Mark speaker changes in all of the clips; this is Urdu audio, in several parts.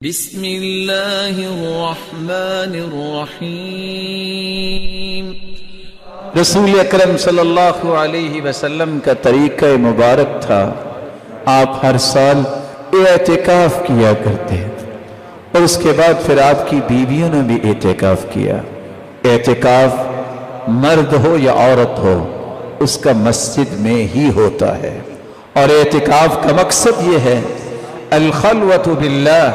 Speaker 1: بسم اللہ الرحمن الرحیم۔
Speaker 2: رسول اکرم صلی اللہ علیہ وسلم کا طریقہ مبارک تھا، آپ ہر سال اعتکاف کیا کرتے اور اس کے بعد پھر آپ کی بیویوں نے بھی اعتکاف کیا۔ اعتکاف مرد ہو یا عورت ہو، اس کا مسجد میں ہی ہوتا ہے، اور اعتکاف کا مقصد یہ ہے الخلوۃ باللہ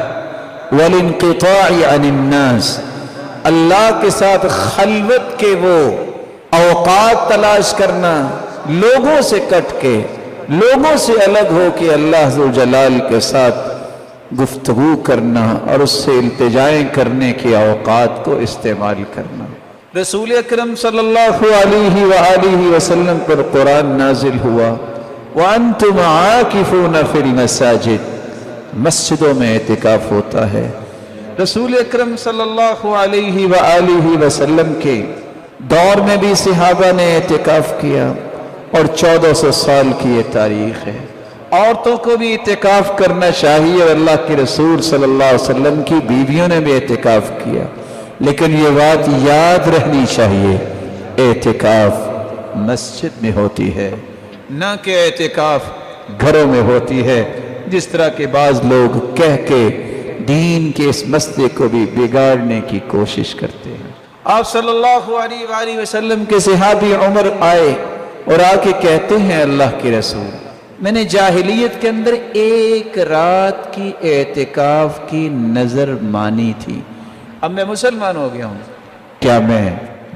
Speaker 2: والانقطاع عن الناس، اللہ کے ساتھ خلوت کے وہ اوقات تلاش کرنا، لوگوں سے کٹ کے، لوگوں سے الگ ہو کے اللہ ذوالجلال کے ساتھ گفتگو کرنا اور اس سے التجائیں کرنے کے اوقات کو استعمال کرنا۔ رسول اکرم صلی اللہ علیہ وآلہ وسلم پر قرآن نازل ہوا وَأَنْتُمْ عَاكِفُونَ فِي الْمَسَاجِدِ، مسجدوں میں اعتکاف ہوتا ہے۔ رسول اکرم صلی اللہ علیہ وآلہ وسلم کے دور میں بھی صحابہ نے اعتکاف کیا، اور 1400 سال کی یہ تاریخ ہے۔ عورتوں کو بھی اعتکاف کرنا چاہیے، اور اللہ کے رسول صلی اللہ علیہ وسلم کی بیویوں نے بھی اعتکاف کیا، لیکن یہ بات یاد رہنی چاہیے، اعتکاف مسجد میں ہوتی ہے، نہ کہ اعتکاف گھروں میں ہوتی ہے، جس طرح کے بعض لوگ کہہ کے دین کے اس مسئلے کو بھی بگاڑنے کی کوشش کرتے ہیں۔ آپ صلی اللہ علیہ وآلہ وسلم کے صحابی عمر آئے اور آ کے کہتے ہیں اللہ کے رسول، میں نے جاہلیت کے اندر ایک رات کی اعتکاف کی نظر مانی تھی، اب میں مسلمان ہو گیا ہوں، کیا میں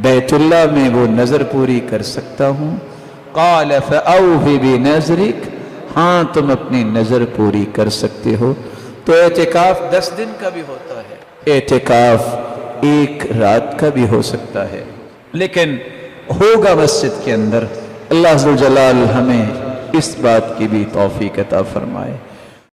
Speaker 2: بیت اللہ میں وہ نظر پوری کر سکتا ہوں؟ قال فأوف بنظرک، ہاں تم اپنی نظر پوری کر سکتے ہو۔ تو اعتکاف 10 دن کا بھی ہوتا ہے، اعتکاف ایک رات کا بھی ہو سکتا ہے، لیکن ہوگا مسجد کے اندر۔ اللہ ذوالجلال ہمیں اس بات کی بھی توفیق عطا فرمائے۔